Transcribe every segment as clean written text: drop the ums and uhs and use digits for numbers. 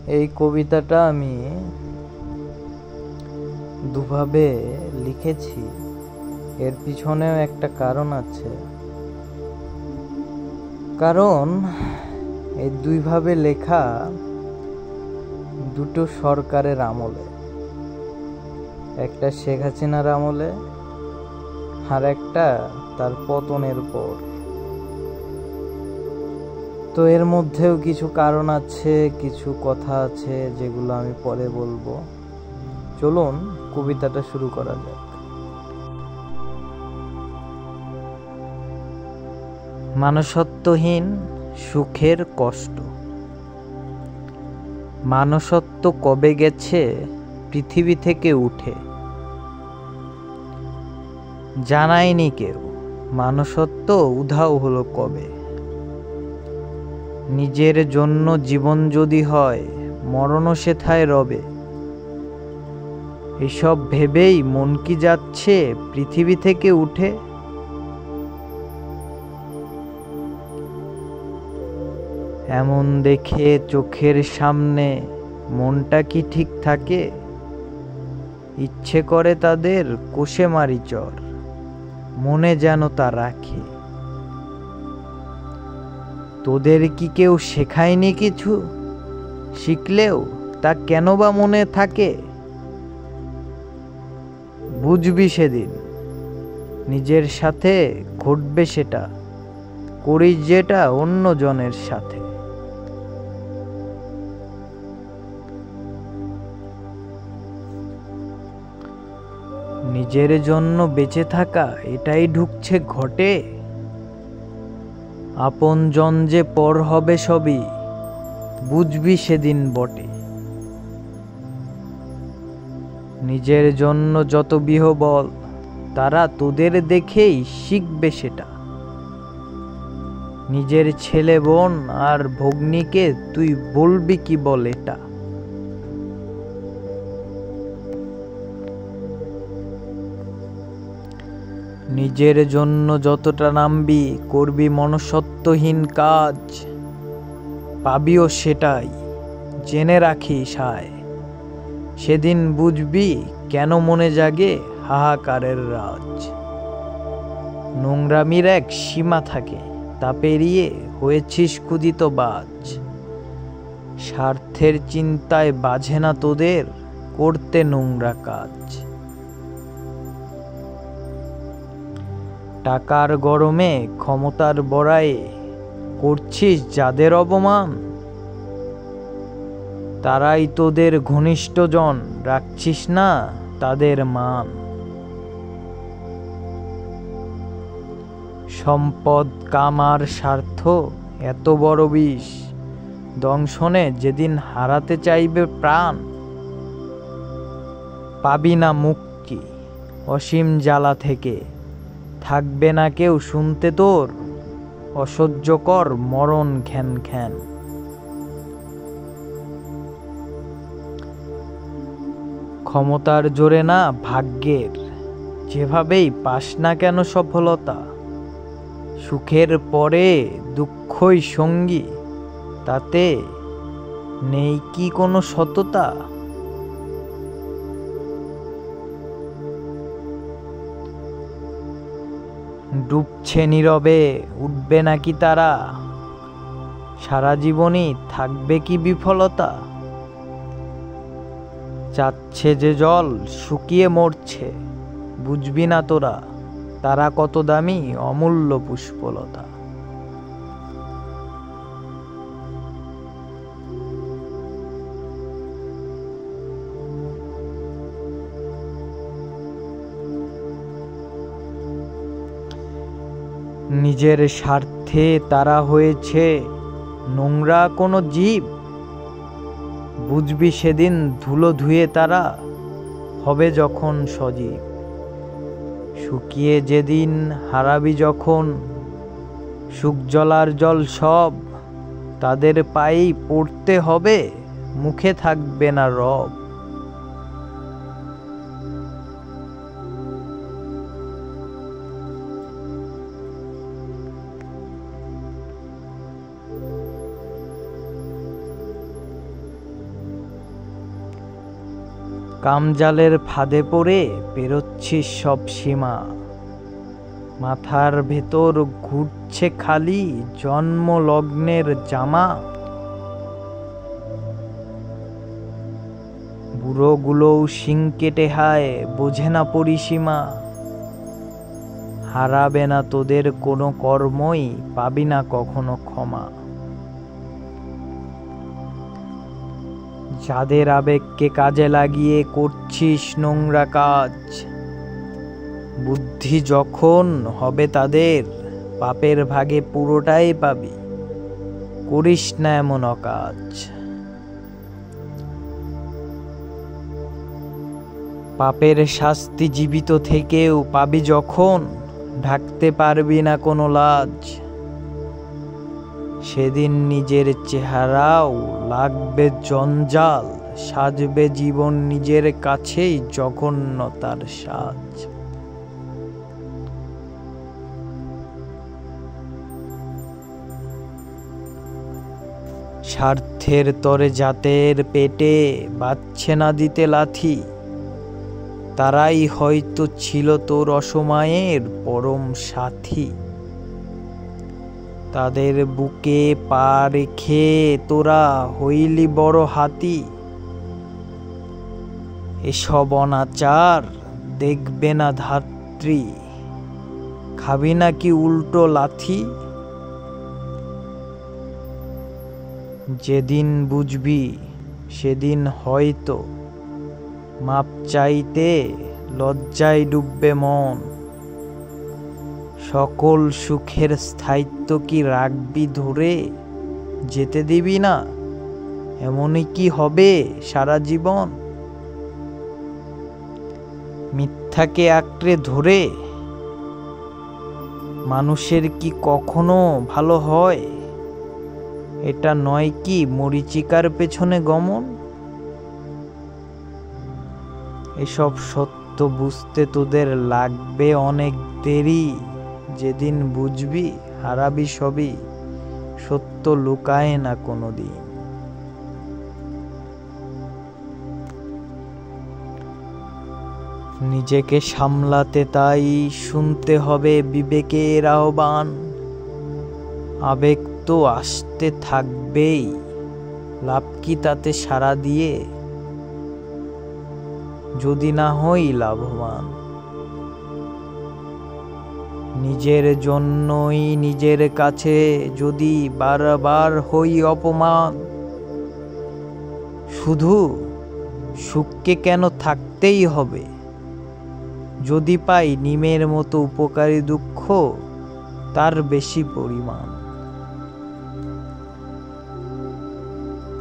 এই কবিতাটা আমি দুভাবে লিখেছি। এর পিছনেও একটা কারণ আছে। কারণ এই দুইভাবে লেখা দুটো সরকারের আমলে, একটা শেখ হাসিনার আমলে আর একটা তার পতনের পর। তো এর মধ্যেও কিছু কারণ আছে, কিছু কথা আছে যেগুলো আমি পরে বলবো। চলুন কবিতাটা শুরু করা যাক। মানুষত্বহীন সুখের কষ্ট। মানুষত্ব কবে গেছে পৃথিবী থেকে উঠে, জানায়নি কেউ মানুষত্ব উধাও হলো কবে। নিজের জন্য জীবন যদি হয় মরণও সেথায় রবে। এসব ভেবেই মন কি যাচ্ছে পৃথিবী থেকে উঠে। এমন দেখে চোখের সামনে মনটা কি ঠিক থাকে? ইচ্ছে করে তাদের কষে মারি চর, মনে যেন তা রাখে। তোদের কি কেউ শেখায়নি কিছু? শিখলেও তা কেন বা মনে থাকে? বুঝবি সেদিন নিজের সাথে ঘটবে সেটা, করিস যেটা অন্য জনের সাথে। নিজের জন্য বেঁচে থাকা এটাই ঢুকছে ঘটে। আপনজন যে পর হবে সবই, বুঝবি সেদিন বটে। নিজের জন্য যত বিহবল, তারা তোদের দেখেই শিখবে সেটা। নিজের ছেলে বোন আর ভগ্নীকে তুই বলবি কি বল এটা? নিজের জন্য যতটা নামবি, করবি মনুষ্যত্বহীন কাজ, পাবিও সেটাই, জেনে রাখিস হায়। সেদিন বুঝবি কেন মনে জাগে হাহাকারের রাজ। নোংরামির এক সীমা থাকে, তা পেরিয়ে হয়েছিস ক্ষুদিত বাজ। স্বার্থের চিন্তায় বাজে না তোদের করতে নোংরা কাজ। টাকার গরমে ক্ষমতার বড়ায়ে করছিস যাদের অপমান, তারাই তোদের ঘনিষ্ঠজন, রাখছিস না তাদের মান। সম্পদ কামার স্বার্থ এত বড় বিষ, দংশনে যেদিন হারাতে চাইবে প্রাণ, পাবি না মুক্তি অসীম জ্বালা থেকে। থাকবে না কেউ শুনতে তোর অসহ্যকর মরণ ঘ্যান ঘ্যান। ক্ষমতার জোরে না ভাগ্যের, যেভাবেই পাস না কেন সফলতা। সুখের পরে দুঃখই সঙ্গী, তাতে নেই কি কোনো সততা। ডুবছে নীরবে, উঠবে নাকি তারা? সারা জীবনই থাকবে কি বিফলতা? চাচ্ছে যে জল শুকিয়ে মরছে, বুঝবি না তোরা তারা কত দামি অমূল্য পুষ্পলতা। নিজের স্বার্থে তারা হয়েছে নোংরা কোনো জীব। বুঝবি সেদিন ধুলো ধুয়ে তারা হবে যখন সজীব। শুকিয়ে যেদিন হারাবি যখন সুখ জলার জল সব, তাদের পায়েই পড়তে হবে, মুখে থাকবে না রব। কামজালের ফাঁদে পড়ে পেরোচ্ছিস সব সীমা, মাথার ভেতর ঘুরছে খালি জন্ম লগ্নের জামা। বুড়োগুলোও শিং কেটে হায় বোঝে না পরিসীমা, হারাবে না তোদের কোনো কর্মই, পাবি না কখনো ক্ষমা। যাদের আবেগকে কাজে লাগিয়ে করছিস নোংরা কাজ, বুদ্ধি যখন হবে তাদের পাপের ভাগে পুরোটাই পাবি, করিস না এমন কাজ। পাপের শাস্তি জীবিত থেকেও পাবি যখন, ঢাকতে পারবি না কোনো লাজ। সেদিন নিজের চেহারাও লাগবে জঞ্জাল, সাজবে জীবন নিজের কাছেই জঘন্যতার সাজ। স্বার্থের তরে জাতের পেটে বাচ্ছে না দিতে লাথি, তারাই হয়তো ছিল তোর অসময়ের পরম সাথী। তাদের বুকে পা রেখে তোরা হইলি বড় হাতি, এসব অনাচার দেখবে না ধাত্রী, খাবি নাকি উল্টো লাথি। যেদিন বুঝবি সেদিন হয়তো মাপ চাইতে লজ্জায় ডুববে মন, সকল সুখের স্থায়িত্ব কি রাখবি ধরে, যেতে দিবি না এমনই কি হবে সারা জীবন। মিথ্যাকে আঁকড়ে ধরে মানুষের কি কখনো ভালো হয়, এটা নয় কি মরীচিকার পেছনে গমন। এসব সত্য বুঝতে তোদের লাগবে অনেক দেরি, যেদিন বুঝবি হারাবি সবই, সত্য লুকায় না কোনোদিন। নিজেকে সামলাতে তাই শুনতে হবে বিবেকের আহ্বান, আবেগ তো আসতে থাকবেই, লাভ কি তাতে সাড়া দিয়ে, যদি না হই লাভবান। নিজের জন্যই নিজের কাছে যদি বারবার হই অপমান, শুধু সুখকে কেন থাকতেই হবে, যদি পাই নিমের মতো উপকারী দুঃখ তার বেশি পরিমাণ।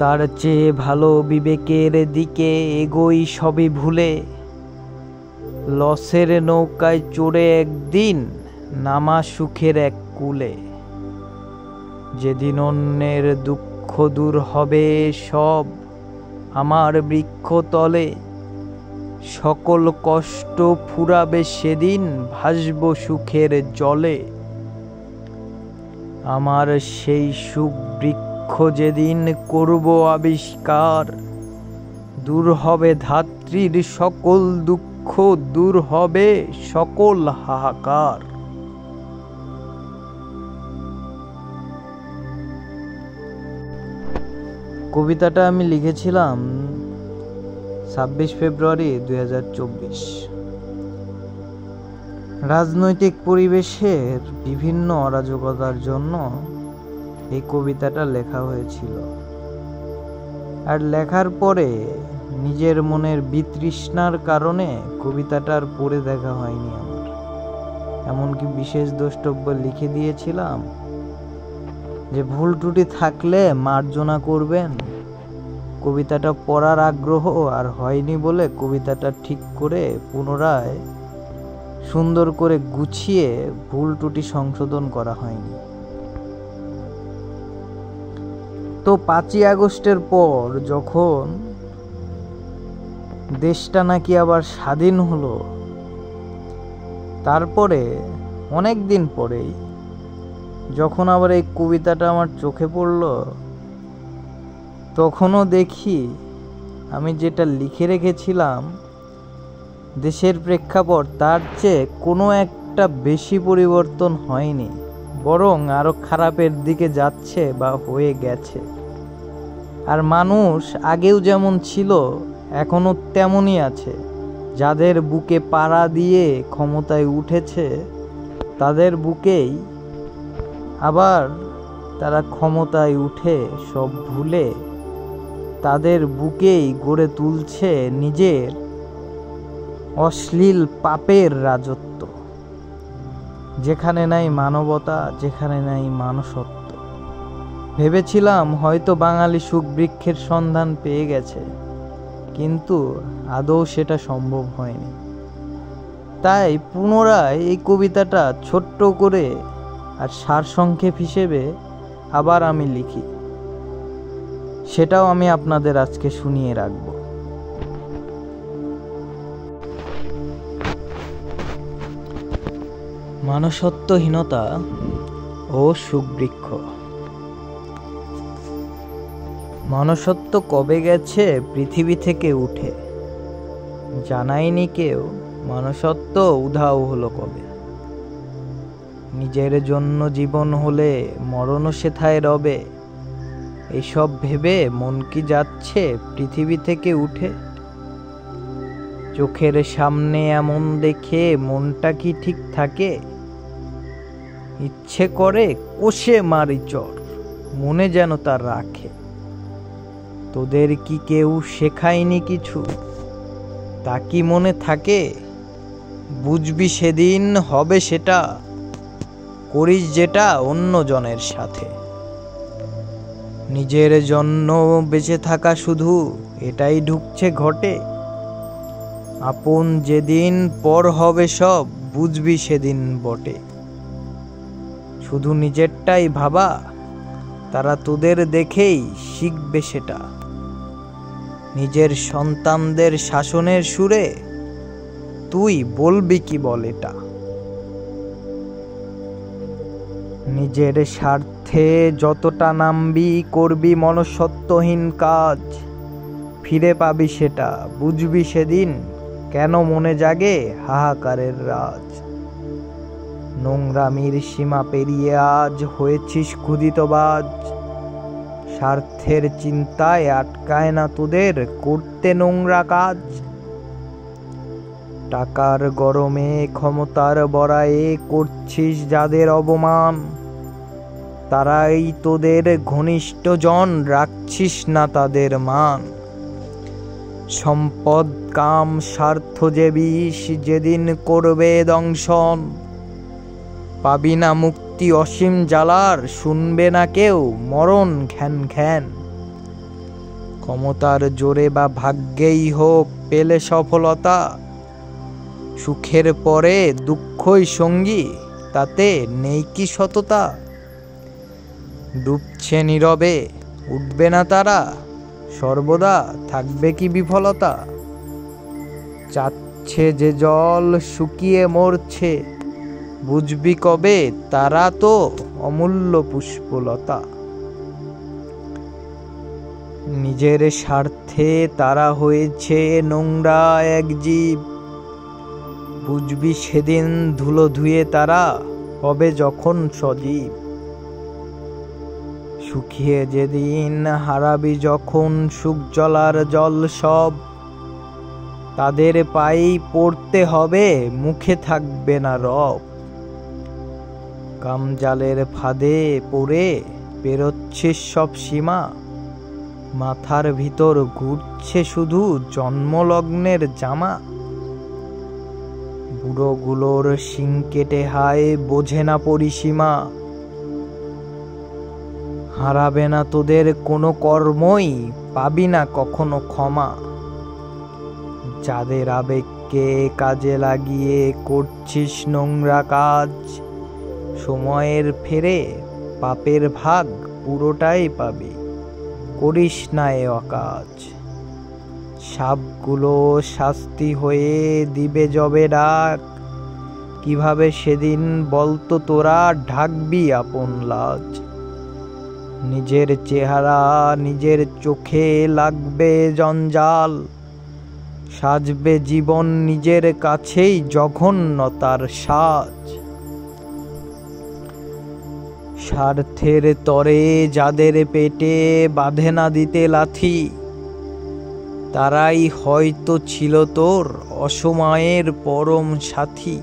তার চেয়ে ভালো বিবেকের দিকে এগোই সবই ভুলে, লসের নৌকায় চড়ে একদিন নামা সুখের এক কূলে। যেদিন অন্যের দুঃখ দূর হবে সব আমার বৃক্ষতলে, সকল কষ্ট ফুরাবে সেদিন ভাসব সুখের জলে। আমার সেই সুখ বৃক্ষ যেদিন করব আবিষ্কার, দূর হবে ধাত্রীর সকল দুঃখ, দূর হবে সকল হাহাকার। কবিতাটা আমি লিখেছিলাম 26 ফেব্রুয়ারি 2024। রাজনৈতিক পরিবেশের বিভিন্ন অরাজকতার জন্য এই কবিতাটা লেখা হয়েছিল, আর লেখার পরে নিজের মনের বিতৃষ্ণার কারণে কবিতাটার পড়ে দেখা হয়নি আমার। এমনকি বিশেষ দ্রষ্টব্য লিখে দিয়েছিলাম যে ভুল ত্রুটি থাকলে মার্জনা করবেন। কবিতাটা পড়ার আগ্রহ আর হয়নি বলে কবিতাটা ঠিক করে পুনরায় সুন্দর করে গুছিয়ে ভুল ত্রুটি সংশোধন করা হয়নি। তো 5ই আগস্টের পর যখন দেশটা নাকি আবার স্বাধীন হলো, তারপরে অনেক দিন পরেই যখন আবার এই কবিতাটা আমার চোখে পড়ল, তখনও দেখি আমি যেটা লিখে রেখেছিলাম দেশের প্রেক্ষাপট, তার চেয়ে কোনো একটা বেশি পরিবর্তন হয়নি, বরং আরো খারাপের দিকে যাচ্ছে বা হয়ে গেছে। আর মানুষ আগেও যেমন ছিল এখনো তেমনই আছে। যাদের বুকে পাড়া দিয়ে ক্ষমতায় উঠেছে তাদের বুকেই আবার তারা ক্ষমতায় উঠে সব ভুলে তাদের বুকেই গড়ে তুলছে নিজের অশ্লীল পাপের রাজত্ব, যেখানে নাই মানবতা, যেখানে নাই মানুষত্ব। ভেবেছিলাম হয়তো বাঙালি সুখ বৃক্ষের সন্ধান পেয়ে গেছে, কিন্তু আদৌ সেটা সম্ভব হয়নি। তাই পুনরায় এই কবিতাটা ছোট্ট করে আর সারসংক্ষেপ হিসেবে আবার আমি লিখি, সেটাও আমি আপনাদের আজকে শুনিয়ে রাখব। মনুষ্যত্বহীনতা ও সুখবৃক্ষ। মনুষ্যত্ব কবে গেছে পৃথিবী থেকে উঠে, জানায়নি কেউ মনুষ্যত্ব উধাও হলো কবে। নিজের জন্য জীবন হলে মরণও সেথায় রবে, এসব ভেবে মন কি যাচ্ছে পৃথিবী থেকে উঠে। চোখের সামনে এমন দেখে মনটা কি ঠিক থাকে, ইচ্ছে করে কষে মারি চর, মনে যেন তার রাখে। তোদের কি কেউ শেখায়নি কিছু, তা কি মনে থাকে? বুঝবি সেদিন হবে সেটা, করিস যেটা অন্য জনের সাথে। নিজের জন্য বেঁচে থাকা শুধু এটাই ঢুকছে ঘটে। আপন যেদিন পর হবে সব, বুঝবি সেদিন বটে। শুধু নিজেরটাই ভাবা, তারা তোদের দেখেই শিখবে সেটা। নিজের সন্তানদের শাসনের সুরে তুই বলবি কি বল এটা। নিজের স্বার্থে যতটা নামবি করবি মনুষ্যত্বহীন কাজ, ফিরে পাবি সেটা, বুঝবি সেদিন কেন মনে জাগে হাহাকারের রাজ। নোংরামির সীমা পেরিয়ে আজ হয়েছিস ক্ষুধিতবাজ, স্বার্থের চিন্তায় আটকায় না তোদের করতে নোংরা কাজ। টাকার গরমে ক্ষমতার বড়ায়ে করছিস যাদের অবমান, তারাই তোদের ঘনিষ্ঠজন, রাখছিস না তাদের মান। সম্পদ কাম স্বার্থ যে বিষ, যেদিন করবে দংশন, পাবি না মুক্তি অসীম জ্বালার, শুনবে না কেউ মরণ ঘ্যান ঘ্যান। ক্ষমতার জোরে বা ভাগ্যেই হোক পেলে সফলতা, সুখের পরে দুঃখই সঙ্গী, তাতে নেই কি সততা। ডুবছে নীরবে উঠবে না তারা, সর্বদা থাকবে কি বিফলতা। চাচ্ছে যে জল শুকিয়ে মরছে, বুঝবি কবে তারা তো অমূল্য পুষ্পলতা। নিজের স্বার্থে তারা হয়েছে নোংরা এক জীব, বুঝবি সেদিন ধুলো ধুয়ে তারা হবে যখন সজীব। শুকিয়ে যেদিন হারাবি যখন সুখ জলার জল সব, তাদের পায়েই পড়তে হবে মুখে থাকবে না রব। কামজালের ফাঁদে পড়ে পেরোচ্ছিস সব সীমা, মাথার ভিতর ঘুরছে শুধু জন্মলগ্নের জামা। বুড়োগুলোর শিং কেটে হায় বোঝে না পরিসীমা, হারাবে না তোদের কোনো কর্মই, পাবি না কখনো ক্ষমা। যাদের আবেগকে কাজে লাগিয়ে করছিস নোংরা কাজ, সময়ের ফেরে পাপের ভাগ পুরোটাই পাবি, করিস না এ অকাজ। সাপগুলো শাস্তি হয়ে দিবে যবে ডাক, কিভাবে সেদিন বলতো তোরা ঢাকবি আপন লাজ। নিজের চেহারা নিজের চোখে লাগবে জঞ্জাল, সাজবে জীবন নিজের কাছেই জঘন্যতার সাজ। স্বার্থের তরে যাদের পেটে বাঁধে না দিতে লাথি, তারাই হয়তো ছিল তোর অসময়ের পরম সাথী।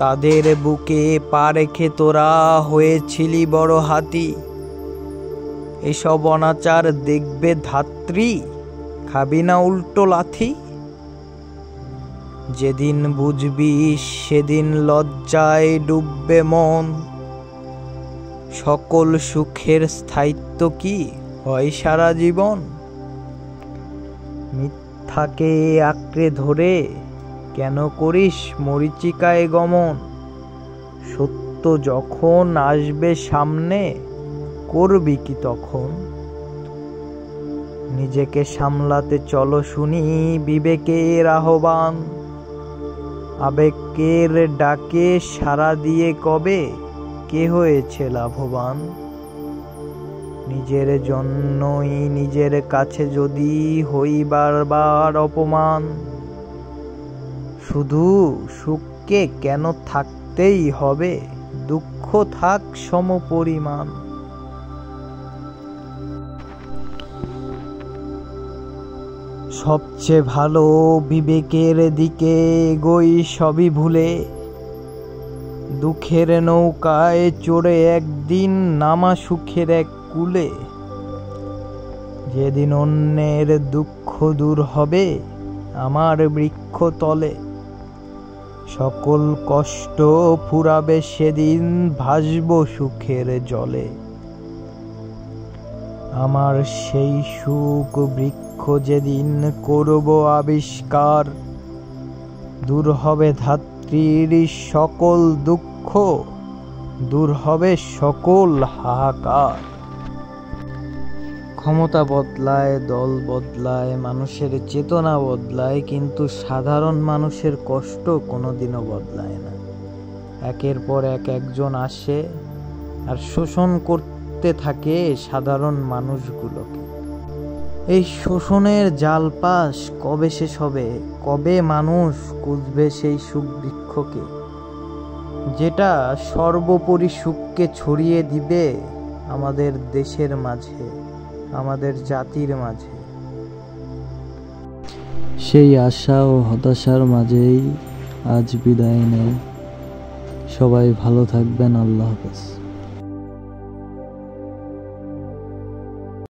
তাদের বুকে পা রেখে তোরা হয়েছিলি বড় হাতি। এসব অনাচার দেখবে ধাত্রী, খাবি না উল্টো লাথি। যেদিন বুঝবি সেদিন লজ্জায় ডুববে মন, সকল সুখের স্থায়িত্ব কি হয় সারা জীবন। মিথ্যাকে আঁকড়ে ধরে কেন করিস মরীচিকায় গমন, সত্য যখন আসবে সামনে করবি কি তখন। নিজেকে সামলাতে চলো শুনি বিবেকের আহ্বান, আবেগের ডাকে সাড়া দিয়ে কবে কে হয়েছে লাভবান। নিজের জন্যই নিজের কাছে যদি হই বারবার অপমান, শুধু সুখকে কেন থাকতেই হবে দুঃখ থাক সমপরিমাণ। সবচেয়ে ভালো বিবেকের দিকে এগোই সবই ভুলে, দুঃখের নৌকায় চড়ে একদিন নামা সুখের এক কূলে। যেদিন অন্যের দুঃখ দূর হবে আমার বৃক্ষ তলে, সকল কষ্ট ফুরাবে সেদিন ভাসব সুখের জলে। আমার সেই সুখ বৃক্ষ যেদিন করব আবিষ্কার, দূর হবে ধাত্রীর সকল দুঃখ, দূর হবে সকল হাহাকার। ক্ষমতা বদলায়, দল বদলায়, মানুষের চেতনা বদলায়, কিন্তু সাধারণ মানুষের কষ্ট কোনোদিনও বদলায় না। একের পর একজন আসে আর শোষণ করতে থাকে সাধারণ মানুষগুলোকে। এই শোষণের জালপাশ কবে শেষ হবে? কবে মানুষ খুঁজবে সেই সুখ বৃক্ষকে, যেটা সর্বোপরি সুখকে ছড়িয়ে দিবে আমাদের দেশের মাঝে, আমাদের জাতির মাঝে। সেই আশা ও হতাশার মাঝেই আজ বিদায় নেই। সবাই ভালো থাকবেন। আল্লাহ হাফেজ।